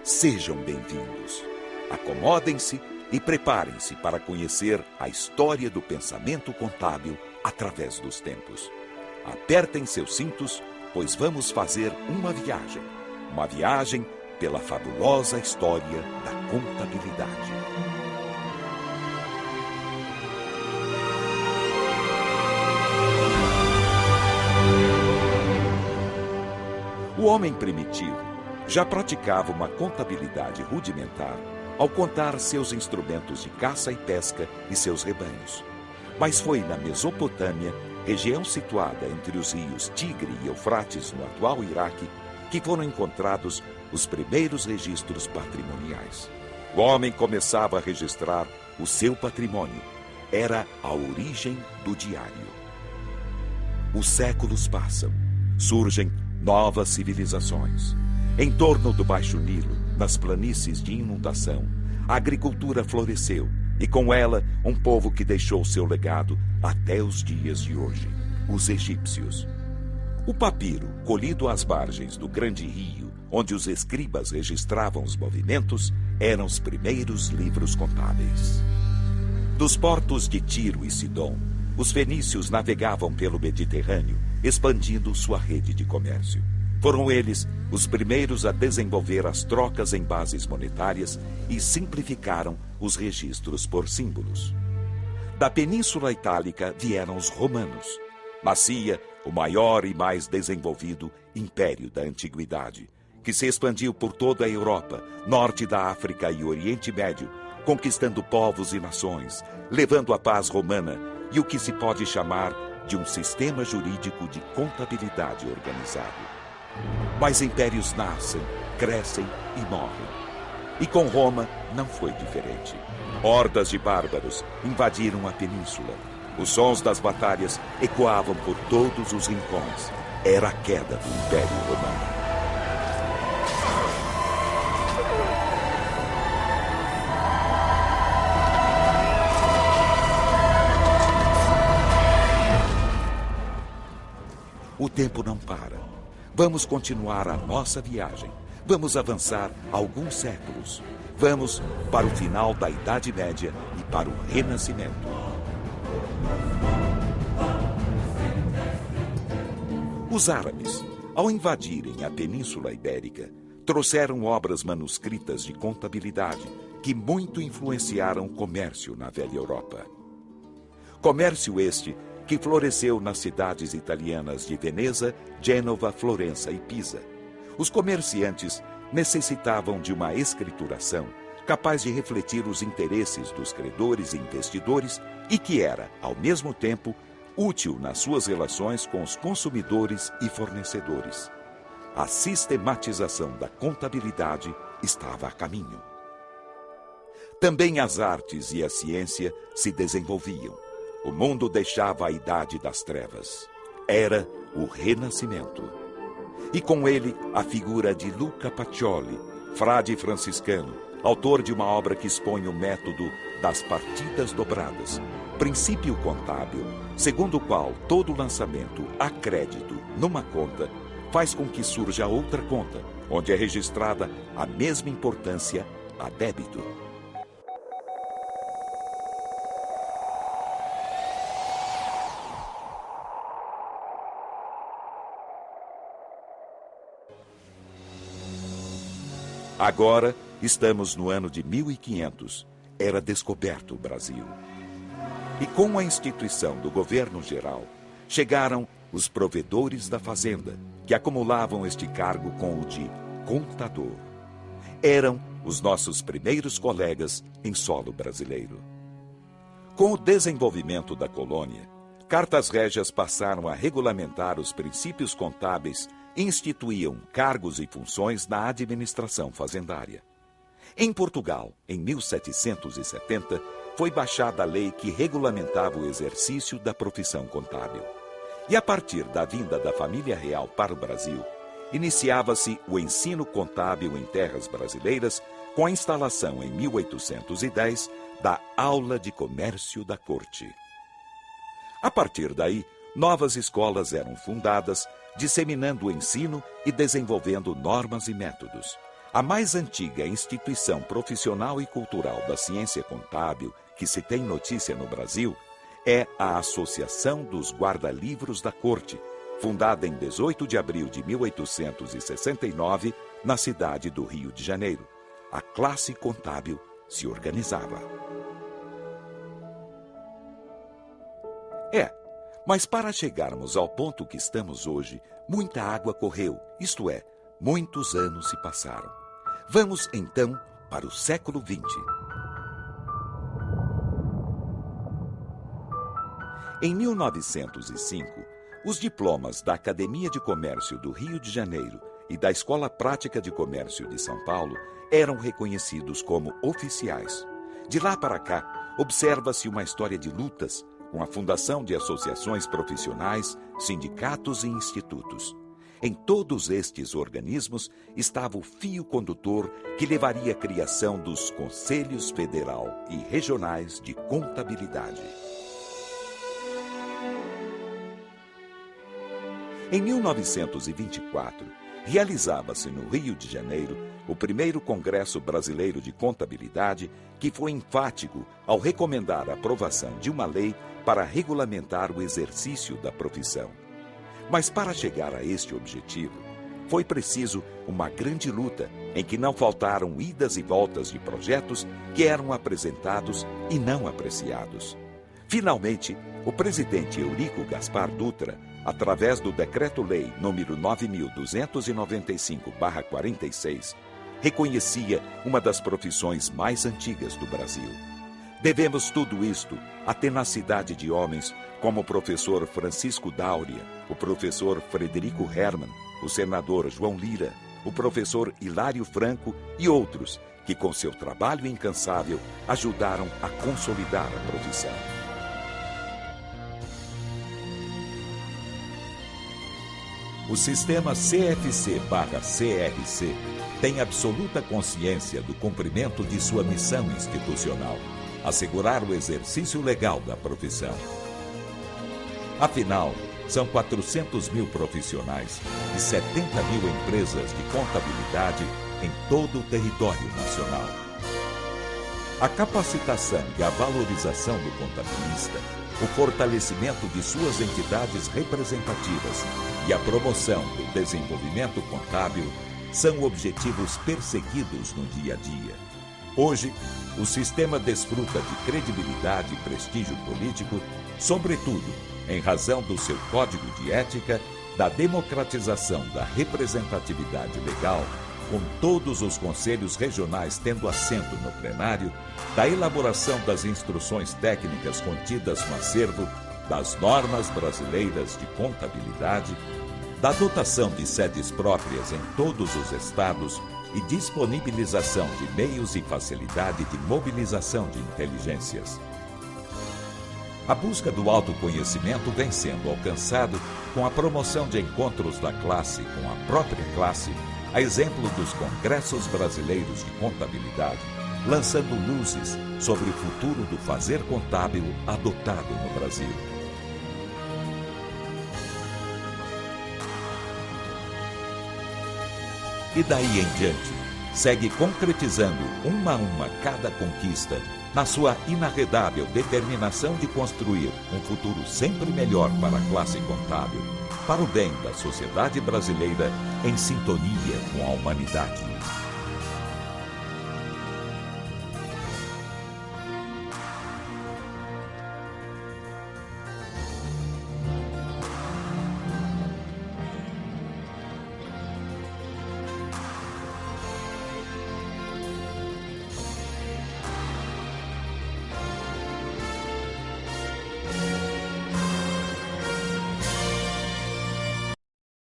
Sejam bem-vindos. Acomodem-se e preparem-se para conhecer a história do pensamento contábil através dos tempos. Apertem seus cintos, pois vamos fazer uma viagem. Uma viagem pela fabulosa história da contabilidade. O homem primitivo já praticava uma contabilidade rudimentar ao contar seus instrumentos de caça e pesca e seus rebanhos. Mas foi na Mesopotâmia, região situada entre os rios Tigre e Eufrates, no atual Iraque, que foram encontrados os primeiros registros patrimoniais. O homem começava a registrar o seu patrimônio. Era a origem do diário. Os séculos passam. Surgem novas civilizações. Em torno do Baixo Nilo, nas planícies de inundação, a agricultura floresceu e com ela um povo que deixou seu legado até os dias de hoje, os egípcios. O papiro, colhido às margens do grande rio, onde os escribas registravam os movimentos, eram os primeiros livros contábeis. Dos portos de Tiro e Sidom, os fenícios navegavam pelo Mediterrâneo, expandindo sua rede de comércio. Foram eles os primeiros a desenvolver as trocas em bases monetárias e simplificaram os registros por símbolos. Da Península Itálica vieram os romanos. Nascia o maior e mais desenvolvido império da antiguidade, que se expandiu por toda a Europa, norte da África e Oriente Médio, conquistando povos e nações, levando a paz romana e o que se pode chamar de um sistema jurídico de contabilidade organizado. Mas impérios nascem, crescem e morrem. E com Roma não foi diferente. Hordas de bárbaros invadiram a península. Os sons das batalhas ecoavam por todos os rincões. Era a queda do Império Romano. O tempo não para. Vamos continuar a nossa viagem. Vamos avançar alguns séculos. Vamos para o final da Idade Média e para o Renascimento. Os árabes, ao invadirem a Península Ibérica, trouxeram obras manuscritas de contabilidade que muito influenciaram o comércio na velha Europa. Comércio este que floresceu nas cidades italianas de Veneza, Gênova, Florença e Pisa. Os comerciantes necessitavam de uma escrituração capaz de refletir os interesses dos credores e investidores e que era, ao mesmo tempo, útil nas suas relações com os consumidores e fornecedores. A sistematização da contabilidade estava a caminho. Também as artes e a ciência se desenvolviam. O mundo deixava a idade das trevas. Era o Renascimento. E com ele a figura de Luca Pacioli, frade franciscano, autor de uma obra que expõe o método das partidas dobradas, princípio contábil, segundo o qual todo lançamento a crédito numa conta faz com que surja outra conta, onde é registrada a mesma importância a débito. Agora, estamos no ano de 1500. Era descoberto o Brasil. E com a instituição do governo geral, chegaram os provedores da fazenda, que acumulavam este cargo com o de contador. Eram os nossos primeiros colegas em solo brasileiro. Com o desenvolvimento da colônia, cartas régias passaram a regulamentar os princípios contábeis e instituíam cargos e funções na administração fazendária. Em Portugal, em 1770, foi baixada a lei que regulamentava o exercício da profissão contábil. E a partir da vinda da família real para o Brasil, iniciava-se o ensino contábil em terras brasileiras com a instalação, em 1810, da Aula de Comércio da Corte. A partir daí, novas escolas eram fundadas, disseminando o ensino e desenvolvendo normas e métodos. A mais antiga instituição profissional e cultural da ciência contábil que se tem notícia no Brasil é a Associação dos Guarda-Livros da Corte, fundada em 18 de abril de 1869, na cidade do Rio de Janeiro. A classe contábil se organizava. Mas para chegarmos ao ponto que estamos hoje, muita água correu, isto é, muitos anos se passaram. Vamos, então, para o século XX. Em 1905, os diplomas da Academia de Comércio do Rio de Janeiro e da Escola Prática de Comércio de São Paulo eram reconhecidos como oficiais. De lá para cá, observa-se uma história de lutas, com a fundação de associações profissionais, sindicatos e institutos. Em todos estes organismos estava o fio condutor que levaria à criação dos Conselhos Federal e Regionais de Contabilidade. Em 1924, realizava-se no Rio de Janeiro o primeiro Congresso Brasileiro de Contabilidade, que foi enfático ao recomendar a aprovação de uma lei para regulamentar o exercício da profissão. Mas para chegar a este objetivo, foi preciso uma grande luta em que não faltaram idas e voltas de projetos que eram apresentados e não apreciados. Finalmente, o presidente Eurico Gaspar Dutra, através do Decreto-Lei número 9.295/46, reconhecia uma das profissões mais antigas do Brasil. Devemos tudo isto à tenacidade de homens como o professor Francisco Dáurea, o professor Frederico Hermann, o senador João Lira, o professor Hilário Franco e outros que, com seu trabalho incansável, ajudaram a consolidar a profissão. O sistema CFC/CRC tem absoluta consciência do cumprimento de sua missão institucional, assegurar o exercício legal da profissão. Afinal, são 400 mil profissionais e 70 mil empresas de contabilidade em todo o território nacional. A capacitação e a valorização do contabilista, o fortalecimento de suas entidades representativas e a promoção do desenvolvimento contábil são objetivos perseguidos no dia a dia. Hoje, o sistema desfruta de credibilidade e prestígio político, sobretudo em razão do seu código de ética, da democratização da representatividade legal, com todos os conselhos regionais tendo assento no plenário, da elaboração das instruções técnicas contidas no acervo das normas brasileiras de contabilidade, da dotação de sedes próprias em todos os estados e disponibilização de meios e facilidade de mobilização de inteligências. A busca do autoconhecimento vem sendo alcançado com a promoção de encontros da classe com a própria classe, a exemplo dos congressos brasileiros de contabilidade, lançando luzes sobre o futuro do fazer contábil adotado no Brasil. E daí em diante, segue concretizando uma a uma cada conquista, na sua inarredável determinação de construir um futuro sempre melhor para a classe contábil, para o bem da sociedade brasileira em sintonia com a humanidade.